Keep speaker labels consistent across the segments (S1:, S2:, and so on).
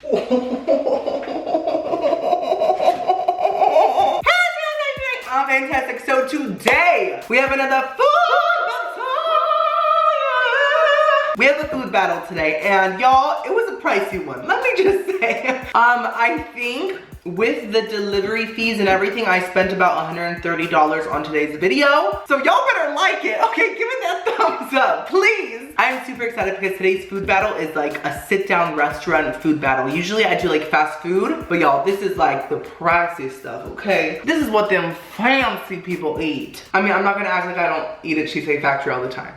S1: Oh, fantastic. So today we have another food. We have a food battle today, and y'all, it was a pricey one. Let me just say. I think with the delivery fees and everything, I spent about $130 on today's video. So y'all better like it. Okay, give it that thumbs up, please. I'm super excited because today's food battle is like a sit-down restaurant food battle. Usually I do like fast food, but y'all, this is like the pricey stuff, okay? This is what them fancy people eat. I mean, I'm not gonna act like I don't eat at Cheesecake Factory all the time.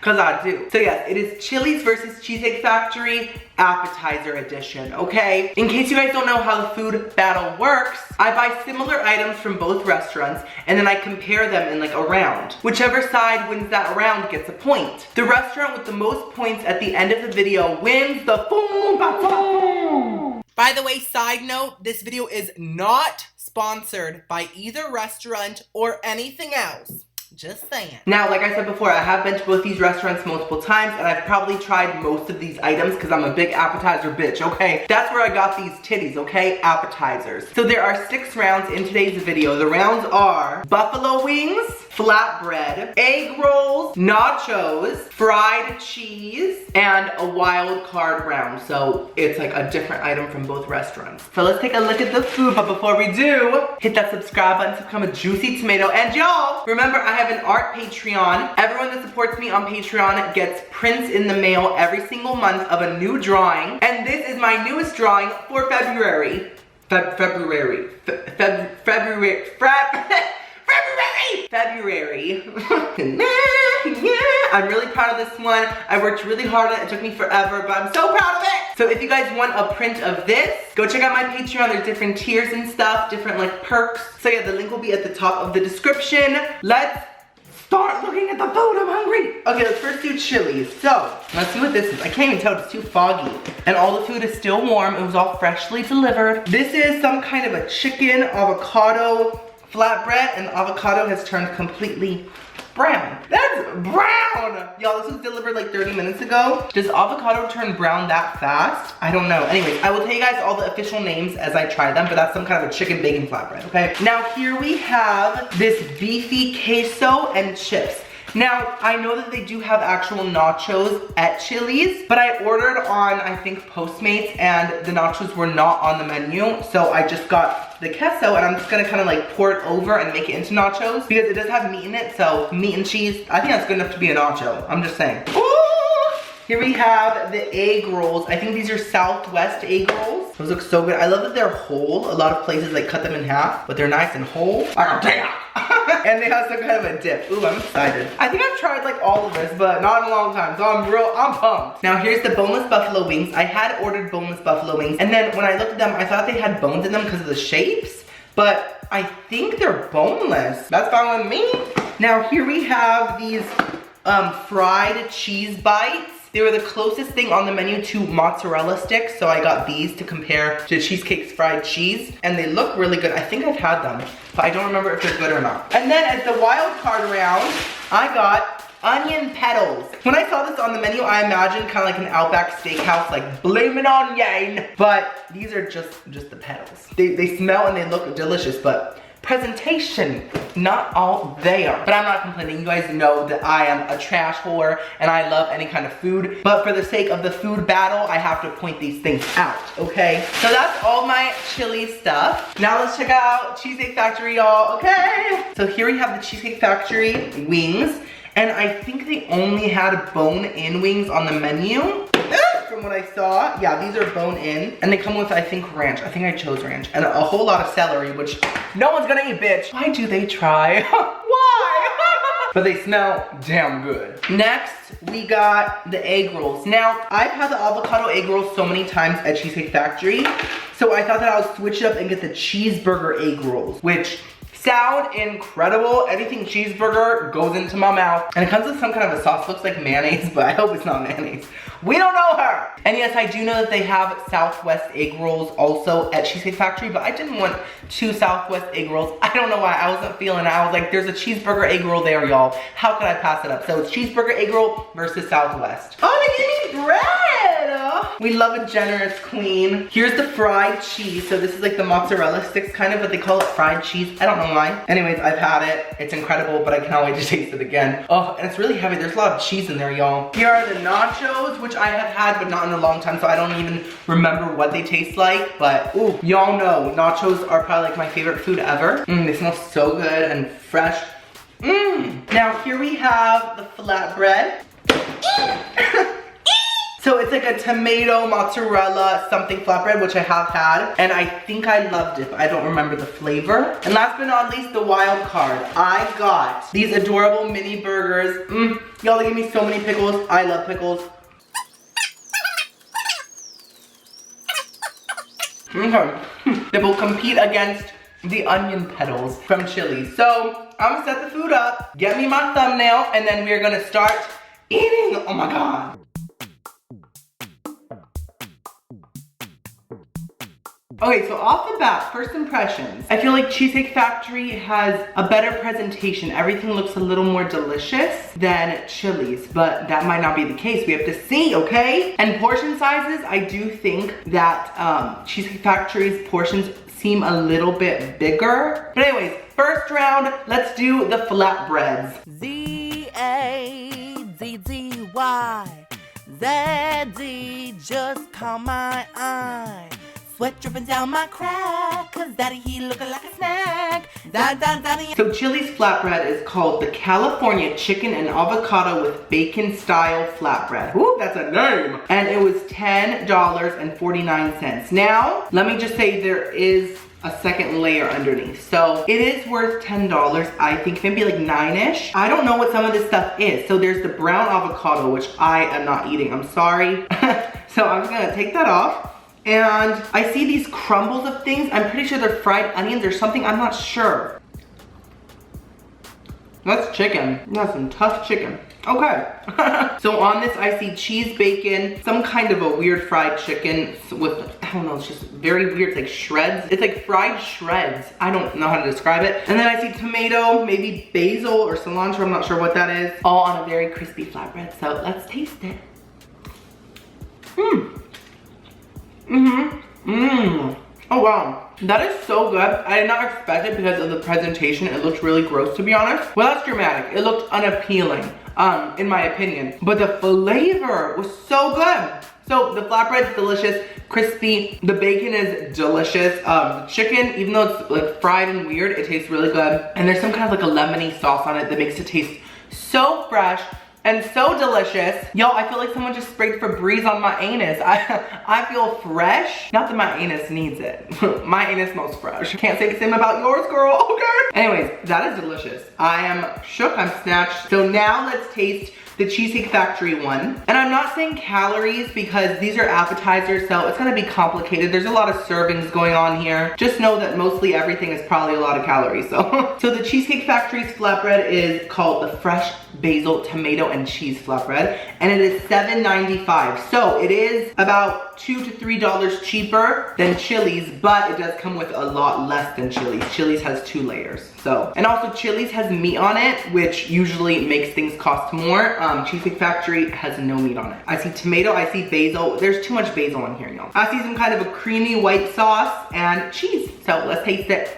S1: Cause I do. So yes, it is Chili's versus Cheesecake Factory appetizer edition, okay? In case you guys don't know how the food battle works, I buy similar items from both restaurants and then I compare them in like a round. Whichever side wins that round gets a point. The restaurant with the most points at the end of the video wins the food battle. By the way, side note, this video is not sponsored by either restaurant or anything else. Just saying. Now, like I said before, I have been to both these restaurants multiple times and I've probably tried most of these items because I'm a big appetizer bitch, okay? That's where I got these titties, okay? Appetizers. So there are 6 rounds in today's video. The rounds are buffalo wings, flatbread, egg rolls, nachos, fried cheese, and a wild card round. So it's like a different item from both restaurants. So let's take a look at the food, but before we do, hit that subscribe button to become a juicy tomato. And y'all, remember I have an art Patreon. Everyone that supports me on Patreon gets prints in the mail every single month of a new drawing. And this is my newest drawing for February. February. I'm really proud of this one. I worked really hard on it. It took me forever, but I'm so proud of it. So if you guys want a print of this, go check out my Patreon. There's different tiers and stuff, different like perks. So yeah, the link will be at the top of the description. Let's start looking at the food. I'm hungry. Okay, let's first do Chili's. So let's see what this is. I can't even tell, it's too foggy. And all the food is still warm. It was all freshly delivered. This is some kind of a chicken avocado flatbread, and the avocado has turned completely brown. That's brown! Y'all, this was delivered like 30 minutes ago. Does avocado turn brown that fast? I don't know. Anyways, I will tell you guys all the official names as I try them, but that's some kind of a chicken bacon flatbread, okay? Now here we have this beefy queso and chips. Now, I know that they do have actual nachos at Chili's, but I ordered on, I think, Postmates, and the nachos were not on the menu, so I just got the queso, and I'm just gonna kind of like pour it over and make it into nachos, because it does have meat in it, so meat and cheese, I think that's good enough to be a nacho. I'm just saying. Ooh! Here we have the egg rolls. I think these are Southwest egg rolls. Those look so good. I love that they're whole. A lot of places like cut them in half, but they're nice and whole. And they have some kind of a dip. Ooh, I'm excited. I think I've tried like all of this, but not in a long time, so I'm pumped. Now here's the boneless buffalo wings. I had ordered boneless buffalo wings, and then when I looked at them, I thought they had bones in them because of the shapes, but I think they're boneless. That's fine with me. Now here we have these fried cheese bites. They were the closest thing on the menu to mozzarella sticks, so I got these to compare to Cheesecake's fried cheese, and they look really good. I think I've had them, but I don't remember if they're good or not. And then as the wild card round, I got onion petals. When I saw this on the menu, I imagined kind of like an Outback Steakhouse, like bloomin' onion, but these are just the petals. They smell and they look delicious, but presentation, not all there. But I'm not complaining. You guys know that I am a trash whore and I love any kind of food. But for the sake of the food battle, I have to point these things out, okay? So that's all my chili stuff. Now let's check out Cheesecake Factory, y'all, okay? So here we have the Cheesecake Factory wings. And I think they only had bone-in wings on the menu. From what I saw, yeah, these are bone-in. And they come with, I think, ranch. I think I chose ranch. And a whole lot of celery, which no one's gonna eat, bitch. Why do they try? Why? But they smell damn good. Next, we got the egg rolls. Now, I've had the avocado egg rolls so many times at Cheesecake Factory. So I thought that I would switch it up and get the cheeseburger egg rolls, which sound incredible. Anything cheeseburger goes into my mouth. And it comes with some kind of a sauce. Looks like mayonnaise, but I hope it's not mayonnaise. We don't know her. And yes, I do know that they have Southwest egg rolls also at Cheesecake Factory, but I didn't want 2 Southwest egg rolls. I don't know why. I wasn't feeling it. I was like, there's a cheeseburger egg roll there, y'all. How could I pass it up? So it's cheeseburger egg roll versus Southwest. Oh, they gave me bread. We love a generous queen. Here's the fried cheese. So this is like the mozzarella sticks kind of, but they call it fried cheese. I don't know why. Anyways, I've had it. It's incredible, but I cannot wait to taste it again. Oh, and it's really heavy. There's a lot of cheese in there, y'all. Here are the nachos, which I have had, but not in a long time, so I don't even remember what they taste like. But, ooh, y'all know nachos are probably like my favorite food ever. They smell so good and fresh. Now here we have the flatbread. So it's like a tomato, mozzarella, something flatbread, which I have had. And I think I loved it, but I don't remember the flavor. And last but not least, the wild card. I got these adorable mini burgers. Y'all, they gave me so many pickles. I love pickles. Okay. They will compete against the onion petals from Chili's. So I'm gonna set the food up, get me my thumbnail, and then we're gonna start eating. Oh my God. Okay, so off the bat, first impressions. I feel like Cheesecake Factory has a better presentation. Everything looks a little more delicious than Chili's, but that might not be the case. We have to see, okay? And portion sizes, I do think that Cheesecake Factory's portions seem a little bit bigger. But anyways, first round, let's do the flatbreads.
S2: Z-A-Z-Z-Y-Z-D just caught my eye. Sweat dripping down my crack, cause daddy he looking like a snack. Daddy.
S1: So Chili's flatbread is called the California Chicken and Avocado with Bacon Style Flatbread. Ooh, that's a name. And it was $10.49. Now, let me just say there is a second layer underneath. So it is worth $10, I think, maybe like 9-ish. I don't know what some of this stuff is. So there's the brown avocado, which I am not eating, I'm sorry. So I'm just gonna take that off. And I see these crumbles of things. I'm pretty sure they're fried onions or something. I'm not sure. That's chicken. That's some tough chicken. Okay. So on this, I see cheese, bacon, some kind of a weird fried chicken with, I don't know, it's just very weird. It's like shreds. It's like fried shreds. I don't know how to describe it. And then I see tomato, maybe basil or cilantro. I'm not sure what that is. All on a very crispy flatbread. So let's taste it. Oh wow, that is so good. I did not expect it because of the presentation. It looked really gross, to be honest. Well, that's dramatic. It looked unappealing, in my opinion. But the flavor was so good. So the flatbread's delicious, crispy. The bacon is delicious. The chicken, even though it's like fried and weird, it tastes really good. And there's some kind of like a lemony sauce on it that makes it taste so fresh and so delicious. Y'all, I feel like someone just sprayed Febreze on my anus. I feel fresh. Not that my anus needs it. My anus smells fresh. Can't say the same about yours, girl, okay? Anyways, that is delicious. I am shook, I'm snatched. So now let's taste the Cheesecake Factory one. And I'm not saying calories because these are appetizers, so it's gonna be complicated. There's a lot of servings going on here. Just know that mostly everything is probably a lot of calories, so. So the Cheesecake Factory's flatbread is called the Fresh Basil Tomato and Cheese Flatbread, and it is $7.95. So it is about $2 to $3 cheaper than Chili's, but it does come with a lot less than Chili's. Chili's has 2 layers, so. And also Chili's has meat on it, which usually makes things cost more. Cheesecake Factory has no meat on it. I see tomato, I see basil. There's too much basil in here, y'all. I see some kind of a creamy white sauce and cheese. So let's taste it.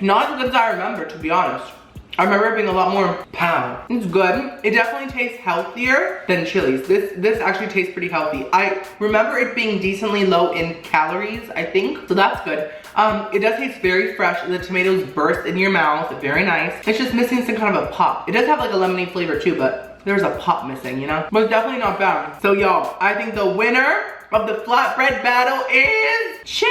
S1: Not as good as I remember, to be honest. I remember it being a lot more pow. It's good. It definitely tastes healthier than Chili's. This actually tastes pretty healthy. I remember it being decently low in calories, I think, so that's good. It does taste very fresh. The tomatoes burst in your mouth, very nice. It's just missing some kind of a pop. It does have like a lemony flavor too, but there's a pop missing, you know? But it's definitely not bad. So y'all, I think the winner of the flatbread battle is Chili's.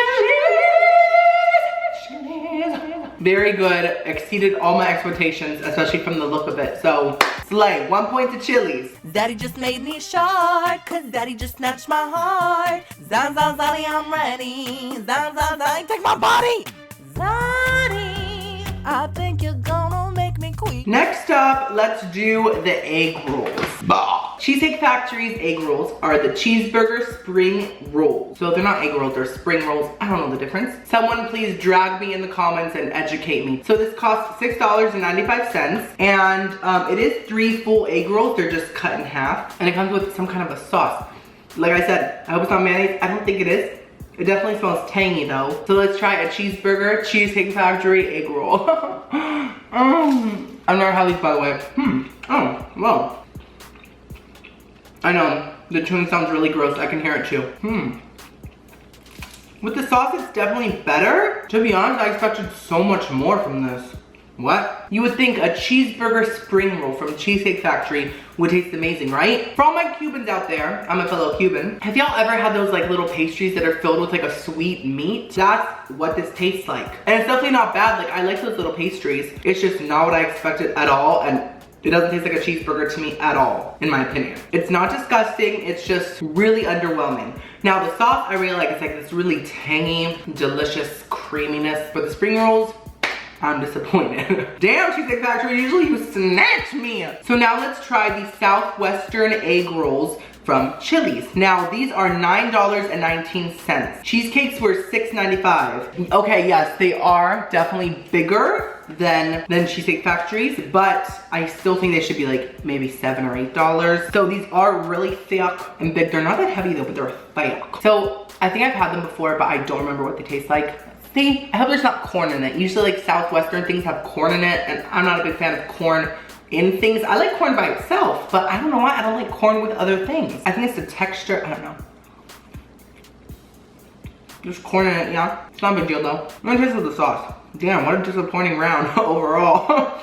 S1: Very good, exceeded all my expectations, especially from the look of it. So, slay, 1 point to Chili's.
S2: Daddy just made me short, cause daddy just snatched my heart. Zan, zan, zani, I'm ready. Zan, zan, zani, take my body. Zani, I think you're gonna make me queen.
S1: Next up, let's do the egg rolls. Bah. Cheesecake Factory's egg rolls are the cheeseburger spring rolls. So they're not egg rolls, they're spring rolls. I don't know the difference. Someone please drag me in the comments and educate me. So this costs $6.95, and it is 3 full egg rolls. They're just cut in half, and it comes with some kind of a sauce. Like I said, I hope it's not mayonnaise. I don't think it is. It definitely smells tangy though. So let's try a cheeseburger, Cheesecake Factory egg roll. I've never had these, by the way. Oh, well. I know, the chewing sounds really gross. I can hear it too. With the sauce, it's definitely better. To be honest, I expected so much more from this. What? You would think a cheeseburger spring roll from Cheesecake Factory would taste amazing, right? For all my Cubans out there, I'm a fellow Cuban. Have y'all ever had those like little pastries that are filled with like a sweet meat? That's what this tastes like. And it's definitely not bad. Like, I like those little pastries. It's just not what I expected at all. And it doesn't taste like a cheeseburger to me at all, in my opinion. It's not disgusting, it's just really underwhelming. Now the sauce I really like. It's like this really tangy, delicious creaminess. But the spring rolls, I'm disappointed. Damn, Cheesecake Factory, usually you snatch me. So now let's try the Southwestern egg rolls from Chili's. Now these are $9.19. Cheesecakes were $6.95. Okay, yes, they are definitely bigger than Cheesecake Factory's, but I still think they should be like maybe $7 or $8. So these are really thick and big. They're not that heavy though, but they're thick. So I think I've had them before, but I don't remember what they taste like. See, I hope there's not corn in it. Usually like Southwestern things have corn in it, and I'm not a big fan of corn in things. I like corn by itself, but I don't know why I don't like corn with other things. I think it's the texture, I don't know. There's corn in it, yeah. It's not a big deal though. I'm gonna taste with the sauce. Damn, what a disappointing round overall.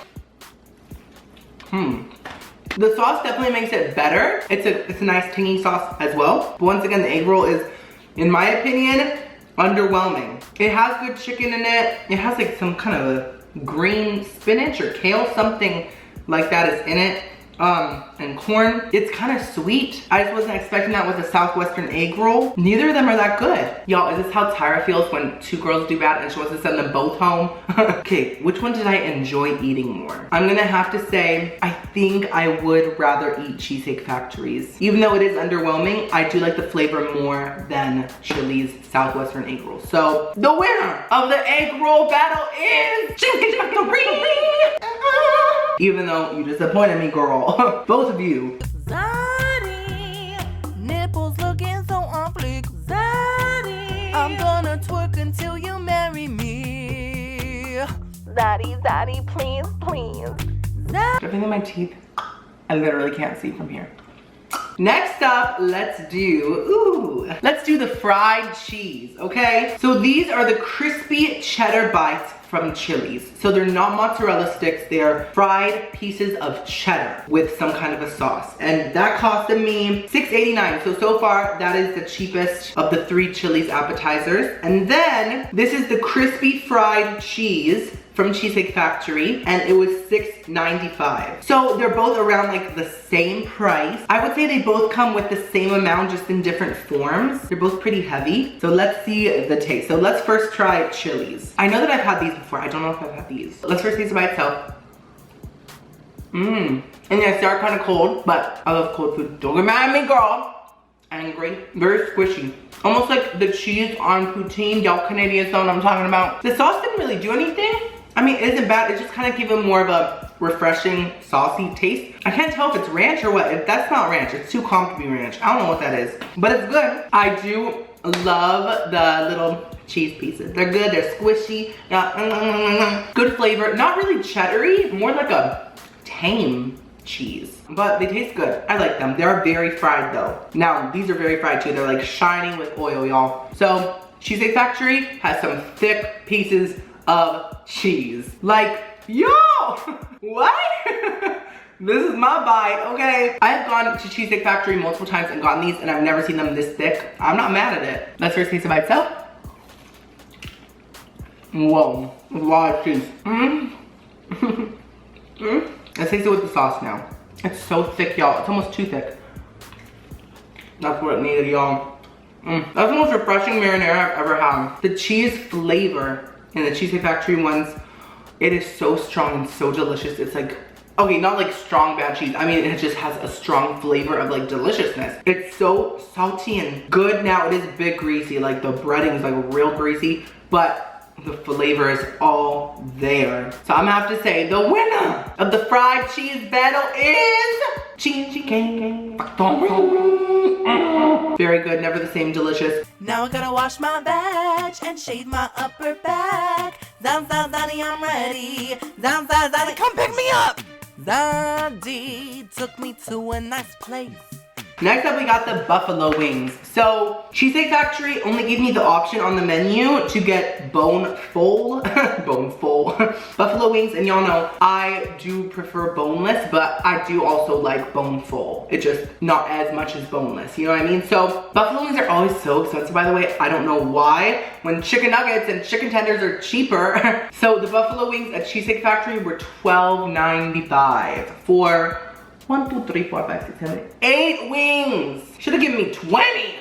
S1: The sauce definitely makes it better. It's a nice tangy sauce as well. But once again, the egg roll is, in my opinion, underwhelming. It has good chicken in it. It has like some kind of a green spinach or kale, something like that is in it. And corn. It's kind of sweet. I just wasn't expecting that with a Southwestern egg roll. Neither of them are that good. Y'all, is this how Tyra feels when two girls do bad and she wants to send them both home? Okay, which one did I enjoy eating more? I'm gonna have to say, I think I would rather eat Cheesecake Factory's. Even though it is underwhelming, I do like the flavor more than Chili's Southwestern egg roll. So, the winner of the egg roll battle is Cheesecake Factory! Even though you disappointed me, girl. Both of you.
S2: Zaddy, nipples looking so on fleek. Zaddy, I'm gonna twerk until you marry me. Zaddy, zaddy, please, please. Zaddy.
S1: Everything in my teeth, I literally can't see from here. Next up, let's do the fried cheese, okay? So these are the crispy cheddar bites from Chili's. So they're not mozzarella sticks, they're fried pieces of cheddar with some kind of a sauce. And that costed me $6.89. So far, that is the cheapest of the 3 Chili's appetizers. And then, this is the crispy fried cheese from Cheesecake Factory, and it was $6.95. So they're both around like the same price. I would say they both come with the same amount, just in different forms. They're both pretty heavy. So let's see the taste. So let's first try Chili's. I know that I've had these before. I don't know if I've had these. Let's first taste it by itself. And yes, they are kind of cold, but I love cold food. Don't get mad at me, girl. Angry. Very squishy. Almost like the cheese on poutine. Y'all Canadians know what I'm talking about. The sauce didn't really do anything. I mean, it isn't bad. It just kind of gave it more of a refreshing, saucy taste. I can't tell if it's ranch or what. If that's not ranch, it's too calm to be ranch. I don't know what that is, but it's good. I do love the little cheese pieces. They're good, they're squishy. Good flavor. Not really cheddary, more like a tame cheese, but they taste good. I like them. They're very fried though. Now, these are very fried too. They're like shining with oil, y'all. So, Cheesecake Factory has some thick pieces of cheese. Like, yo, what? This is my bite, okay? I have gone to Cheesecake Factory multiple times and gotten these, and I've never seen them this thick. I'm not mad at it. Let's first taste it by itself. Whoa, a lot of cheese. Let's taste it with the sauce now. It's so thick, y'all. It's almost too thick. That's what it needed, y'all. That's the most refreshing marinara I've ever had. The cheese flavor in the Cheesecake Factory ones, it is so strong and so delicious. It's like, okay, not like strong bad cheese. I mean, it just has a strong flavor of like deliciousness. It's so salty and good. Now it is a bit greasy, like the breading is like real greasy, but the flavor is all there. So I'm gonna have to say the winner of the fried cheese battle is CHEESECAKE. Very good, never the same delicious.
S2: Now I gotta wash my veg and shave my upper back. Zaddy, I'm ready. Zaddy, come pick me up. Zaddy took me to a nice place.
S1: Next up, we got the buffalo wings. So, Cheesecake Factory only gave me the option on the menu to get bone full buffalo wings. And y'all know, I do prefer boneless, but I do also like bone full. It's just not as much as boneless, you know what I mean? So, buffalo wings are always so expensive, by the way. I don't know why, when chicken nuggets and chicken tenders are cheaper. So, the buffalo wings at Cheesecake Factory were $12.95 for 1, 2, 3, 4, 5, 6, 7, 8 wings. Should have given me 20.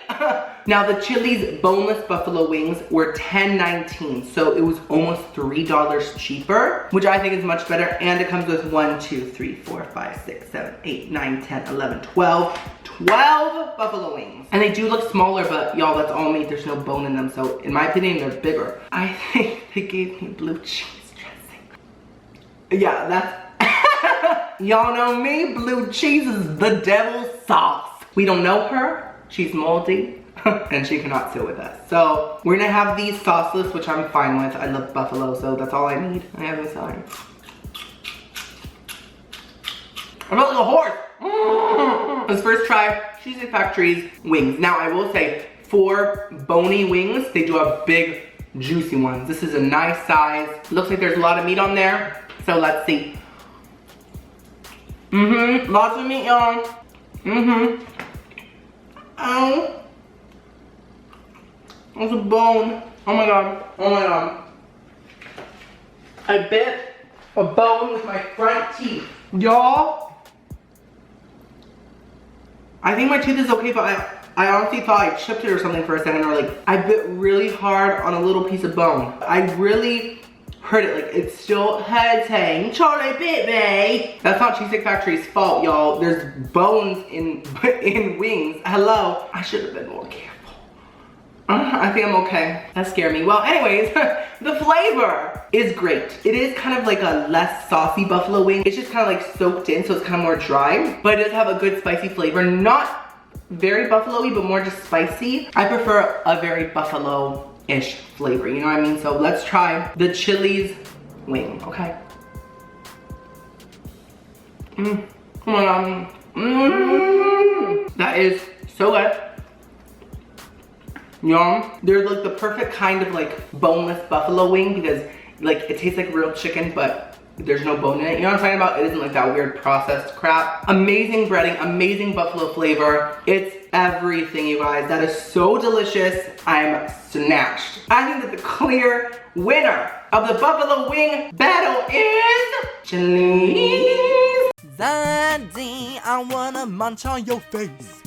S1: Now the Chili's boneless buffalo wings were $10.19, so it was almost $3 cheaper, which I think is much better. And it comes with 1, 2, 3, 4, 5, 6, 7, 8, 9, 10, 11, 12 buffalo wings. And they do look smaller, but y'all, that's all meat. There's no bone in them, so in my opinion, they're bigger. I think they gave me blue cheese dressing. Yeah, that's y'all know me, blue cheese is the devil's sauce. We don't know her, she's moldy, and she cannot sit with us. So we're gonna have these sauceless, which I'm fine with. I love buffalo, so that's all I need. I have this on. I felt like a horse. Let's first try Cheesecake Factory's wings. Now I will say, for bony wings, they do have big, juicy ones. This is a nice size. Looks like there's a lot of meat on there. So let's see. Lots of meat, y'all. Oh. There's a bone. Oh my god. Oh my god. I bit a bone with my front teeth. Y'all. I think my tooth is okay, but I honestly thought I chipped it or something for a second, or like, I bit really hard on a little piece of bone. I really hurt it, like it's still hurting. Charlie bit me. That's not Cheesecake Factory's fault, y'all. There's bones in wings. Hello. I should have been more careful. I think I'm okay. That scared me. Well, anyways, the flavor is great. It is kind of like a less saucy buffalo wing. It's just kind of like soaked in, so it's kind of more dry, but it does have a good spicy flavor. Not very buffalo-y, but more just spicy. I prefer a very buffalo-ish flavor, you know what I mean? So let's try the Chili's wing, okay? Oh my god. That is so good. Yum. They're like the perfect kind of like boneless buffalo wing, because like it tastes like real chicken, but there's no bone in it. You know what I'm talking about? It isn't like that weird processed crap. Amazing breading, amazing buffalo flavor. It's everything, you guys. That is so delicious. I'm snatched. I think that the clear winner of the buffalo wing battle is Chili's.
S2: Zaddy, I wanna munch on your face.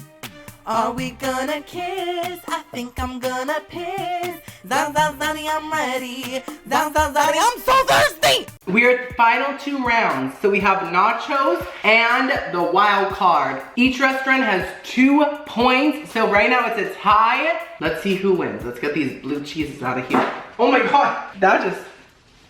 S2: Are we gonna kiss? I think I'm gonna piss. Zaddy, I'm ready. Zaddy, I'm so thirsty!
S1: We're at the final 2 rounds. So we have nachos and the wild card. Each restaurant has 2 points. So right now it's a tie. Let's see who wins. Let's get these blue cheeses out of here. Oh my god, that just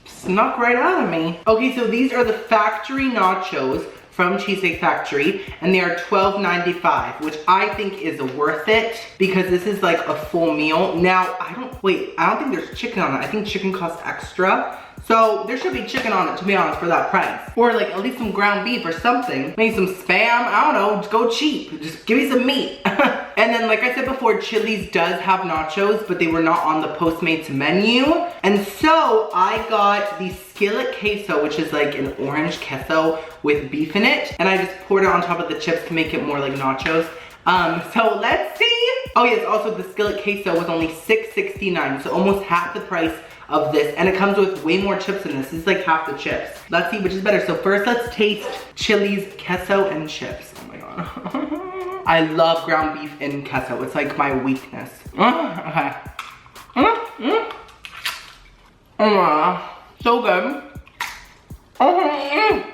S1: snuck right out of me. Okay, so these are the factory nachos from Cheesecake Factory, and they are $12.95, which I think is worth it because this is like a full meal. Now, I don't think there's chicken on it. I think chicken costs extra. So there should be chicken on it, to be honest, for that price. Or like at least some ground beef or something. Maybe some Spam, I don't know, just go cheap. Just give me some meat. And then like I said before, Chili's does have nachos, but they were not on the Postmates menu. And so I got the skillet queso, which is like an orange queso with beef in it. And I just poured it on top of the chips to make it more like nachos. So let's see. Oh yes, also the skillet queso was only $6.69, so almost half the price of this, and it comes with way more chips in this. This is like half the chips. Let's see which is better. So first let's taste Chili's queso and chips. Oh my god. I love ground beef in queso. It's like my weakness. Okay. So good.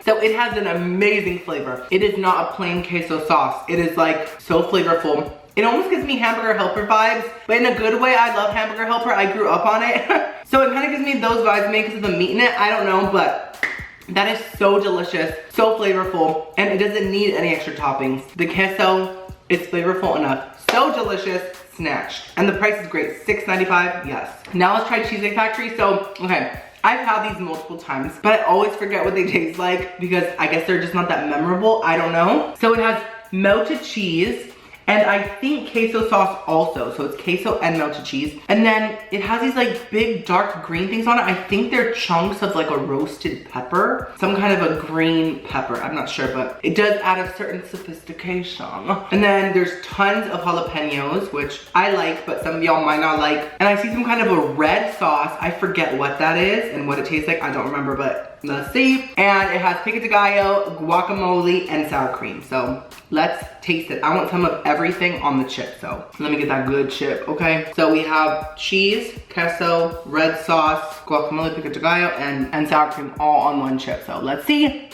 S1: So it has an amazing flavor. It is not a plain queso sauce. It is like so flavorful. It almost gives me Hamburger Helper vibes, but in a good way. I love Hamburger Helper. I grew up on it. So it kind of gives me those vibes, maybe because of the meat in it. I don't know, but that is so delicious, so flavorful, and it doesn't need any extra toppings. The queso is flavorful enough. So delicious, snatched. And the price is great, $6.95, yes. Now let's try Cheesecake Factory. So, okay, I've had these multiple times, but I always forget what they taste like because I guess they're just not that memorable. I don't know. So it has melted cheese, and I think queso sauce also. So it's queso and melted cheese. And then it has these like big dark green things on it. I think they're chunks of like a roasted pepper. Some kind of a green pepper, I'm not sure, but it does add a certain sophistication. And then there's tons of jalapenos, which I like, but some of y'all might not like. And I see some kind of a red sauce. I forget what that is and what it tastes like. I don't remember, but let's see. And it has pico de gallo, guacamole, and sour cream. So let's taste it. I want some of everything on the chip, so let me get that good chip, okay? So we have cheese, queso, red sauce, guacamole, pico de gallo, and sour cream all on one chip. So let's see.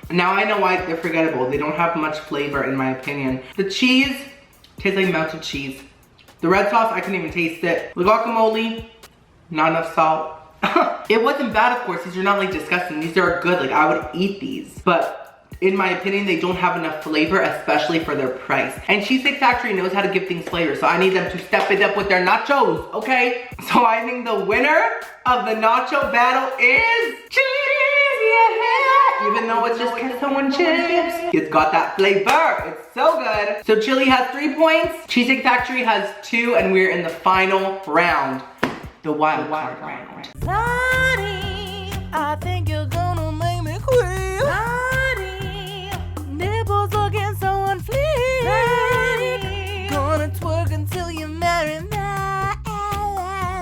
S1: Now I know why they're forgettable. They don't have much flavor in my opinion. The cheese tastes like melted cheese. The red sauce, I couldn't even taste it. The guacamole, not enough salt. It wasn't bad, of course. These are not like disgusting. These are good. Like I would eat these, but in my opinion, they don't have enough flavor, especially for their price. And Cheesecake Factory knows how to give things flavor, so I need them to step it up with their nachos, okay? So I think the winner of the nacho battle is cheese, yeah! Even though it's just queso and chips, it's got that flavor. It's so good. So Chili has 3 points, Cheesecake Factory has 2, and we're in the final round. The wild card round.
S2: Daddy, I think you're gonna make me quit. Daddy, nipples looking so unfleet. Daddy, gonna twerk until you marry me.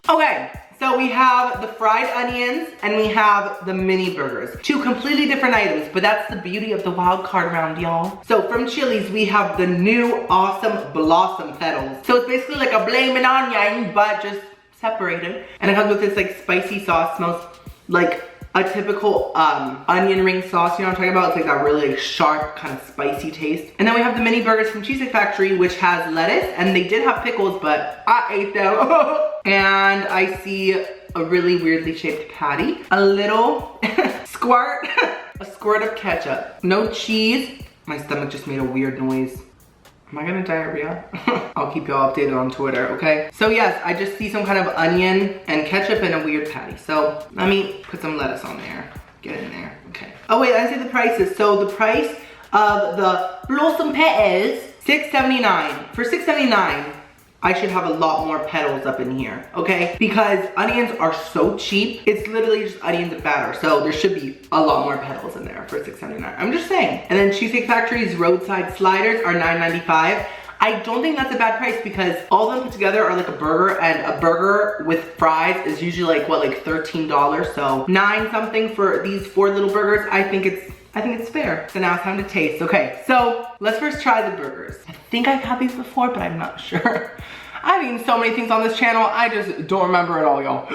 S1: Okay, so we have the fried onions and we have the mini burgers. 2 completely different items, but that's the beauty of the wild card round, y'all. So from Chili's, we have the new awesome blossom petals. So it's basically like a blaming onion, but just separated, and it comes with this like spicy sauce. Smells like a typical onion ring sauce, you know what I'm talking about? It's like that really like, sharp kind of spicy taste. And then we have the mini burgers from Cheesecake Factory, which has lettuce, and they did have pickles, but I ate them. And I see a really weirdly shaped patty, a little squirt, a squirt of ketchup, no cheese. My stomach just made a weird noise. Am I gonna diarrhea? I'll keep y'all updated on Twitter, okay? So yes, I just see some kind of onion and ketchup and a weird patty. So let me put some lettuce on there. Get in there, okay. Oh wait, I see the prices. So the price of the blossom petals, $6.79. For $6.79, I should have a lot more petals up in here, okay? Because onions are so cheap. It's literally just onions and batter. So there should be a lot more petals in there for $6.79. I'm just saying. And then Cheesecake Factory's roadside sliders are $9.95. I don't think that's a bad price because all of them put together are like a burger, and a burger with fries is usually like, what, like $13? So $9 something for these 4 little burgers. I think it's fair. So now it's time to taste. Okay, so let's first try the burgers. I think I've had these before, but I'm not sure. I've eaten so many things on this channel, I just don't remember it all, y'all.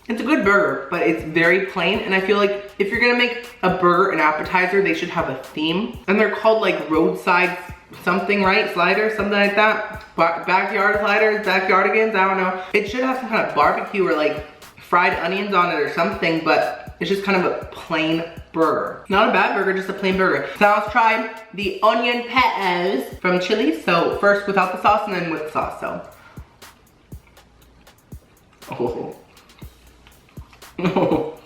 S1: It's a good burger, but it's very plain, and I feel like if you're gonna make a burger an appetizer, they should have a theme. And they're called like roadside something, right? Sliders, something like that. Backyard sliders, backyardigans, I don't know. It should have some kind of barbecue or like fried onions on it or something, but it's just kind of a plain burger. Not a bad burger, just a plain burger. So now let's try the onion petals from Chili's. So first without the sauce and then with the sauce, so. Oh. Oh.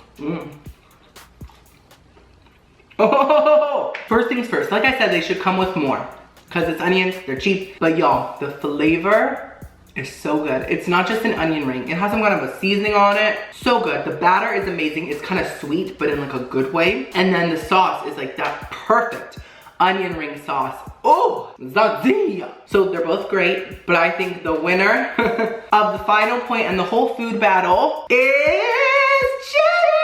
S1: Oh. First things first, like I said, they should come with more because it's onions, they're cheap. But y'all, the flavor is so good. It's not just an onion ring. It has some kind of a seasoning on it. So good. The batter is amazing. It's kind of sweet, but in like a good way. And then the sauce is like that perfect onion ring sauce. Oh, Zazia. So they're both great, but I think the winner of the final point and the whole food battle is Chili's.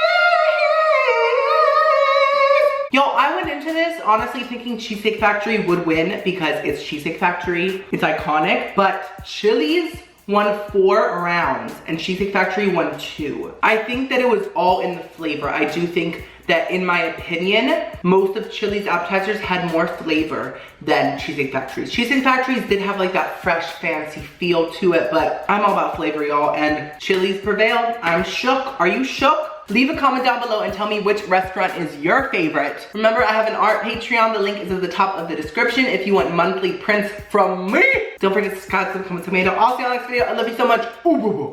S1: Yo, I went into this honestly thinking Cheesecake Factory would win because it's Cheesecake Factory. It's iconic, but Chili's won 4 rounds and Cheesecake Factory won 2. I think that it was all in the flavor. I do think that, in my opinion, most of Chili's appetizers had more flavor than Cheesecake Factory's. Cheesecake Factory's did have like that fresh, fancy feel to it, but I'm all about flavor, y'all, and Chili's prevailed. I'm shook. Are you shook? Leave a comment down below and tell me which restaurant is your favorite. Remember, I have an art Patreon. The link is at the top of the description if you want monthly prints from me. Don't forget to subscribe, comment, tomato. I'll see you on the next video. I love you so much. Ooh, boo, boo.